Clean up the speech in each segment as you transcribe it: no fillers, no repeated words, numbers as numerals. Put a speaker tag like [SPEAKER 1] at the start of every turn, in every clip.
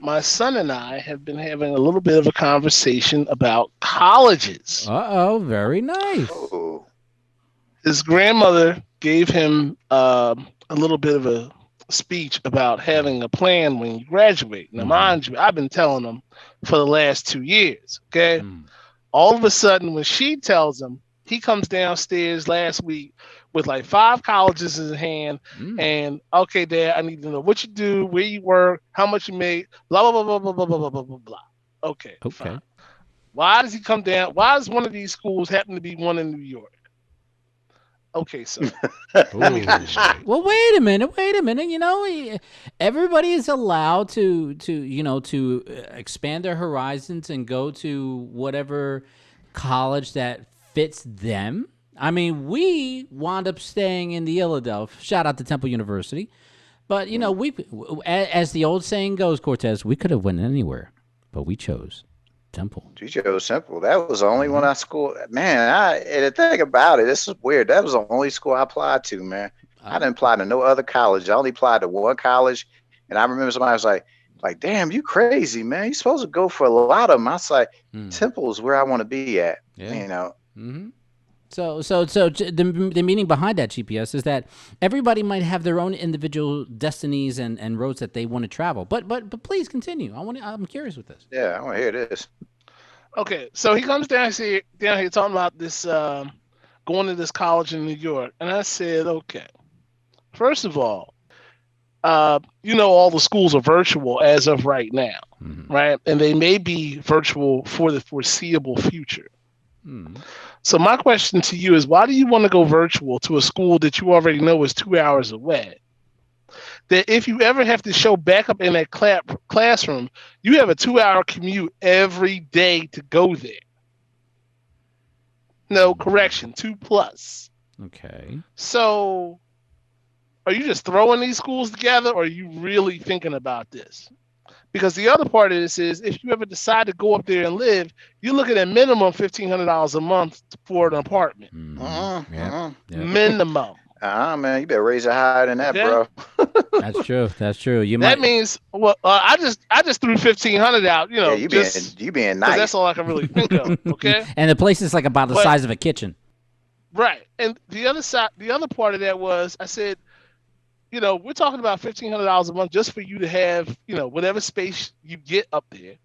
[SPEAKER 1] my son and I have been having a little bit of a conversation about colleges.
[SPEAKER 2] Uh-oh, very nice.
[SPEAKER 3] Oh,
[SPEAKER 1] His grandmother gave him a little bit of a speech about having a plan when you graduate. Now,
[SPEAKER 2] Mm-hmm.
[SPEAKER 1] mind you, I've been telling him for the last 2 years. Okay.
[SPEAKER 2] Mm.
[SPEAKER 1] All of a sudden, when she tells him, he comes downstairs last week with like 5 colleges in his hand.
[SPEAKER 2] Mm.
[SPEAKER 1] And okay, Dad, I need to know what you do, where you work, how much you make, blah blah blah blah blah blah blah blah blah blah. Okay, fine.
[SPEAKER 2] Okay.
[SPEAKER 1] Why does he come down? Why does one of these schools happen to be one in New York? Okay, son, let me get this
[SPEAKER 2] Ooh.
[SPEAKER 1] straight.
[SPEAKER 2] Well, wait a minute. Wait a minute. Everybody is allowed to expand their horizons and go to whatever college that fits them. I mean, we wound up staying in the Philadelphia. Shout out to Temple University. But as the old saying goes, Cortez, we could have went anywhere, but we chose Temple.
[SPEAKER 3] G-Joe Simple. That was the only one
[SPEAKER 2] Hmm.
[SPEAKER 3] I scored. Man, and the thing about it, this is weird. That was the only school I applied to, man. I didn't apply to no other college. I only applied to one college. And I remember somebody was like, damn, you crazy, man. You're supposed to go for a lot of them. I was like,
[SPEAKER 2] Mm.
[SPEAKER 3] Temple is where I want to be at.
[SPEAKER 2] Yeah.
[SPEAKER 3] You know,
[SPEAKER 2] Hmm. So the meaning behind that GPS is that everybody might have their own individual destinies and roads that they want to travel. But please continue. I'm curious with this.
[SPEAKER 3] yeah, I want to hear this.
[SPEAKER 1] Okay, so he comes down here talking about this going to this college in New York, and I said, okay, first of all, all the schools are virtual as of right now,
[SPEAKER 2] Hmm.
[SPEAKER 1] right? And they may be virtual for the foreseeable future.
[SPEAKER 2] Hmm.
[SPEAKER 1] So my question to you is, why do you want to go virtual to a school that you already know is 2 hours away? That if you ever have to show back up in that classroom, you have a 2 hour commute every day to go there. No, correction, 2 plus.
[SPEAKER 2] Okay.
[SPEAKER 1] So are you just throwing these schools together, or are you really thinking about this? Because the other part of this is, if you ever decide to go up there and live, you're looking at minimum $1,500 a month for an apartment.
[SPEAKER 2] Hmm. Yep.
[SPEAKER 3] Uh-uh.
[SPEAKER 2] Yep.
[SPEAKER 1] Minimum.
[SPEAKER 3] Man, you better raise it higher than that,
[SPEAKER 1] Okay.
[SPEAKER 3] bro.
[SPEAKER 2] That's true. That's true. You
[SPEAKER 1] That
[SPEAKER 2] might.
[SPEAKER 1] means, well, I just threw 1,500 out,
[SPEAKER 3] Yeah,
[SPEAKER 1] just
[SPEAKER 3] you being
[SPEAKER 1] because that's
[SPEAKER 3] nice.
[SPEAKER 1] all I can really think of. Okay.
[SPEAKER 2] And the place is like about the
[SPEAKER 1] But
[SPEAKER 2] size of a kitchen.
[SPEAKER 1] right, and the other part of that was, I said, we're talking about $1,500 a month just for you to have, whatever space you get up there,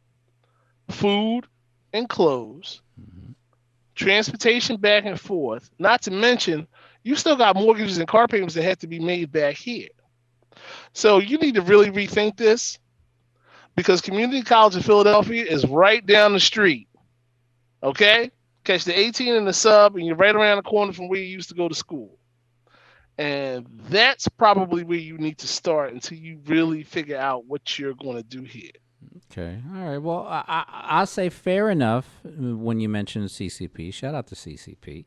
[SPEAKER 1] food and clothes,
[SPEAKER 2] Hmm.
[SPEAKER 1] transportation back and forth. Not to mention, you still got mortgages and car payments that have to be made back here. So you need to really rethink this, because Community College of Philadelphia is right down the street. Okay, catch the 18 in the sub, and you're right around the corner from where you used to go to school. And that's probably where you need to start until you really figure out what you're going to do here.
[SPEAKER 2] Okay. All right. Well, I'll say fair enough when you mention CCP. Shout out to CCP.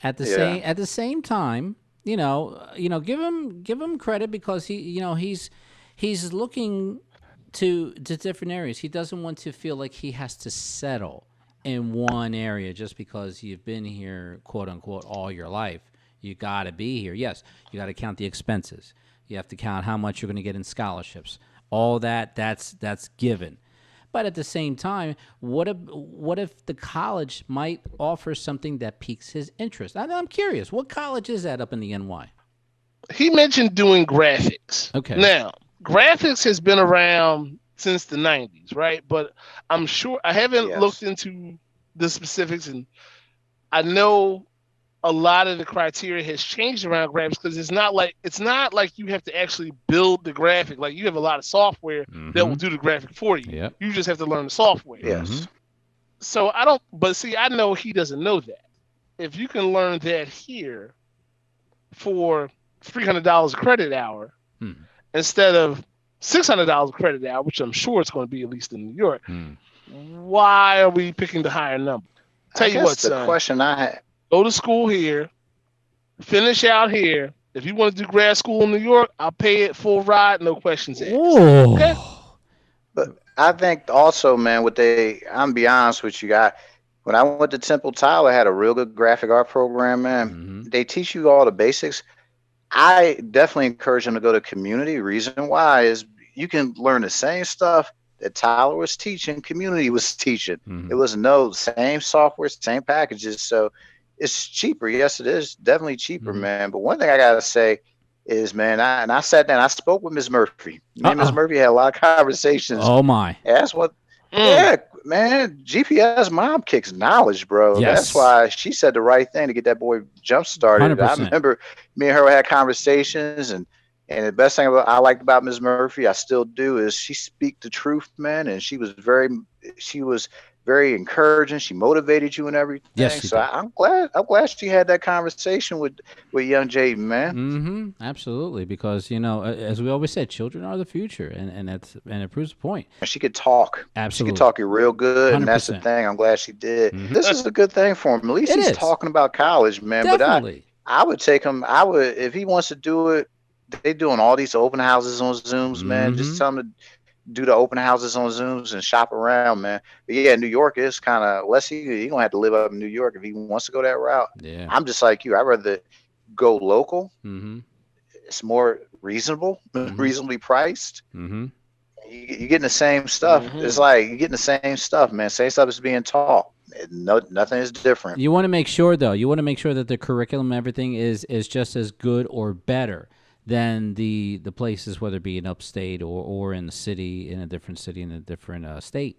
[SPEAKER 3] Yeah.
[SPEAKER 2] At the same time, give him credit because he's looking to different areas. He doesn't want to feel like he has to settle in one area just because you've been here, quote unquote, all your life. You got to be here. Yes, you got to count the expenses. You have to count how much you're going to get in scholarships. All that's given. But at the same time, what if the college might offer something that piques his interest? I'm curious. What college is that up in the NY?
[SPEAKER 1] He mentioned doing graphics.
[SPEAKER 2] Okay.
[SPEAKER 1] Now, graphics has been around since the 90s, right? But I'm sure I haven't looked
[SPEAKER 3] Yes.
[SPEAKER 1] into the specifics, and I know a lot of the criteria has changed around graphics, because it's not like you have to actually build the graphic. Like, you have a lot of software that will
[SPEAKER 2] Mm-hmm.
[SPEAKER 1] do the graphic for you.
[SPEAKER 2] Yep.
[SPEAKER 1] You just have to learn the software.
[SPEAKER 2] Mm-hmm.
[SPEAKER 3] Yes.
[SPEAKER 1] So I don't, but see, I know he doesn't know that. If you can learn that here for $300 a credit hour
[SPEAKER 2] Hmm.
[SPEAKER 1] instead of $600 a credit hour, which I'm sure it's going to be, at least in New York,
[SPEAKER 2] Hmm.
[SPEAKER 1] why are we picking the higher number? Tell
[SPEAKER 3] I
[SPEAKER 1] you
[SPEAKER 3] guess
[SPEAKER 1] what,
[SPEAKER 3] the
[SPEAKER 1] son,
[SPEAKER 3] question I had.
[SPEAKER 1] go to school here, finish out here. If you want to do grad school in New York, I'll pay it full ride, no questions asked. Okay?
[SPEAKER 2] Oh.
[SPEAKER 3] But I think also, man, I'm be honest with you, when I went to Temple, Tyler had a real good graphic art program, man.
[SPEAKER 2] Mm-hmm.
[SPEAKER 3] They teach you all the basics. I definitely encourage them to go to community. Reason why is you can learn the same stuff that Tyler was teaching, community was teaching. It
[SPEAKER 2] Mhm.
[SPEAKER 3] was no same software, same packages. So it's cheaper. Yes, it is definitely cheaper,
[SPEAKER 2] Mhm.
[SPEAKER 3] man. But one thing I gotta say is, man, I sat down, I spoke with Ms. Murphy. Me and Ms.
[SPEAKER 2] Uh-oh.
[SPEAKER 3] Murphy had a lot of conversations.
[SPEAKER 2] Oh my.
[SPEAKER 3] And that's what,
[SPEAKER 1] Mm.
[SPEAKER 3] yeah, man. GPS mom kicks knowledge, bro. That's
[SPEAKER 2] Yes.
[SPEAKER 3] why she said the right thing to get that boy jump started. I
[SPEAKER 2] 100%.
[SPEAKER 3] remember me and her had conversations, and the best thing I liked about Ms. Murphy, I still do, is she speak the truth, man. And she was very encouraging. She motivated you and everything.
[SPEAKER 2] Yes, she
[SPEAKER 3] So
[SPEAKER 2] did.
[SPEAKER 3] I'm glad she had that conversation with young Jaden, man.
[SPEAKER 2] Absolutely, because as we always said, children are the future, and it proves the point.
[SPEAKER 3] And she could talk. She could
[SPEAKER 2] Absolutely.
[SPEAKER 3] talk you real good, and that's the
[SPEAKER 2] 100%.
[SPEAKER 3] thing. I'm glad she did.
[SPEAKER 2] Mhm.
[SPEAKER 3] This is a good thing for him. At least
[SPEAKER 2] It
[SPEAKER 3] he's
[SPEAKER 2] is.
[SPEAKER 3] talking about college, man. But
[SPEAKER 2] Definitely.
[SPEAKER 3] I would take him. I would, if he wants to do it. They doing all these open houses on Zooms, man. Just
[SPEAKER 2] Mhm.
[SPEAKER 3] tell him to do the open houses on Zooms and shop around, man. But yeah, New York is kind of, unless he gonna have to live up in New York if he wants to go that route.
[SPEAKER 2] Yeah.
[SPEAKER 3] I'm just like you. I'd rather go local.
[SPEAKER 2] Mhm.
[SPEAKER 3] It's more reasonable,
[SPEAKER 2] Mhm.
[SPEAKER 3] reasonably priced.
[SPEAKER 2] Mhm.
[SPEAKER 3] You're getting the same stuff. It's
[SPEAKER 1] Hmm.
[SPEAKER 3] like you're getting the same stuff, man. Same stuff is being taught. No, nothing is different.
[SPEAKER 2] You want to make sure, though. You want to make sure that the curriculum, and everything is just as good or better than the places, whether it be in upstate or in the city, in a different city, in a different state.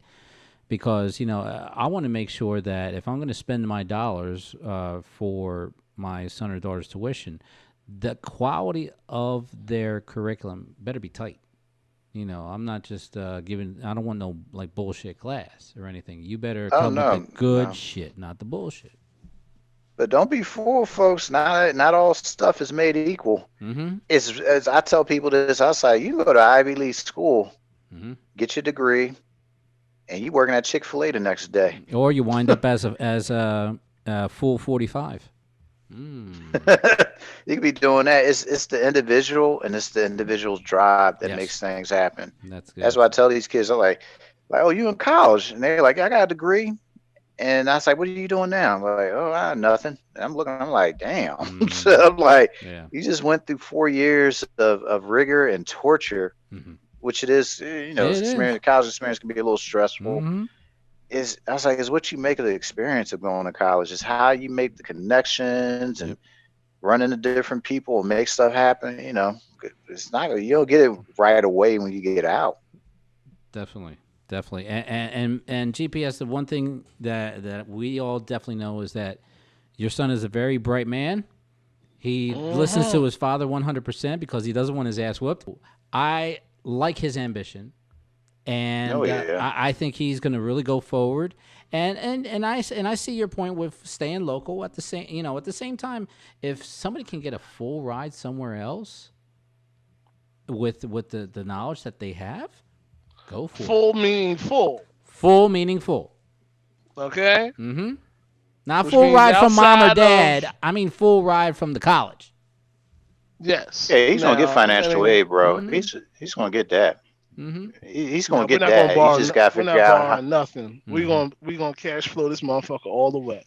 [SPEAKER 2] Because I want to make sure that if I'm going to spend my dollars for my son or daughter's tuition, the quality of their curriculum better be tight. I'm not just giving. I don't want no like bullshit class or anything. You better
[SPEAKER 3] Oh
[SPEAKER 2] come with the
[SPEAKER 3] no,
[SPEAKER 2] good
[SPEAKER 3] no.
[SPEAKER 2] shit, not the bullshit.
[SPEAKER 3] But don't be fooled, folks. Not all stuff is made equal.
[SPEAKER 2] Mm-hmm.
[SPEAKER 3] It's, as I tell people this, I say you can go to Ivy League school,
[SPEAKER 2] Mm-hmm.
[SPEAKER 3] get your degree, and you working at Chick-fil-A the next day.
[SPEAKER 2] Or you wind up as a full 45. Mm.
[SPEAKER 3] You could be doing that. It's the individual and it's the individual's drive that makes
[SPEAKER 2] Yes,
[SPEAKER 3] things happen.
[SPEAKER 2] that's
[SPEAKER 3] That's
[SPEAKER 2] good.
[SPEAKER 3] what I tell these kids. I'm like, oh, you in college? And they're like, I got a degree. And I was like, what are you doing now? I'm like, oh, nothing. And I'm looking, I'm like, damn.
[SPEAKER 2] Mm.
[SPEAKER 3] So I'm like,
[SPEAKER 2] Yeah.
[SPEAKER 3] you just went through 4 years of rigor and torture,
[SPEAKER 2] Mm-hmm.
[SPEAKER 3] which it is,
[SPEAKER 2] It
[SPEAKER 3] experience,
[SPEAKER 2] is.
[SPEAKER 3] college experience can be a little stressful.
[SPEAKER 2] Mm-hmm.
[SPEAKER 3] I was like, is what you make of the experience of going to college, is how you make the connections and
[SPEAKER 2] Yep.
[SPEAKER 3] run into different people and make stuff happen. It's not, you don't get it right away when you get out.
[SPEAKER 2] Definitely. Definitely. And GPS, the one thing that we all definitely know is that your son is a very bright man. He listens to
[SPEAKER 1] Hmm.
[SPEAKER 2] his father 100% because he doesn't want his ass whooped. I like his ambition,
[SPEAKER 3] Oh
[SPEAKER 2] and
[SPEAKER 3] yeah.
[SPEAKER 2] I think he's going to really go forward. And I see your point with staying local. At the same time, if somebody can get a full ride somewhere else with the knowledge that they have, go for it.
[SPEAKER 1] Full meaning full.
[SPEAKER 2] Full meaning full.
[SPEAKER 1] Okay.
[SPEAKER 2] Mm-hmm. Not
[SPEAKER 1] Which
[SPEAKER 2] full
[SPEAKER 1] means
[SPEAKER 2] ride from mom or
[SPEAKER 1] outside
[SPEAKER 2] dad.
[SPEAKER 1] of,
[SPEAKER 2] I mean full ride from the college.
[SPEAKER 1] yes.
[SPEAKER 3] Yeah, he's gonna get
[SPEAKER 1] Now, I
[SPEAKER 3] financial
[SPEAKER 1] mean,
[SPEAKER 3] aid, bro.
[SPEAKER 2] Mm-hmm.
[SPEAKER 3] He's gonna get that.
[SPEAKER 2] Mm-hmm.
[SPEAKER 3] He's gonna
[SPEAKER 1] no, we're
[SPEAKER 3] get
[SPEAKER 1] not gonna
[SPEAKER 3] that. He
[SPEAKER 1] borrow.
[SPEAKER 3] just gotta
[SPEAKER 1] We're
[SPEAKER 3] figure
[SPEAKER 1] not
[SPEAKER 3] out how.
[SPEAKER 1] borrowing nothing.
[SPEAKER 2] Mm-hmm.
[SPEAKER 1] We gonna cash flow this motherfucker all the way.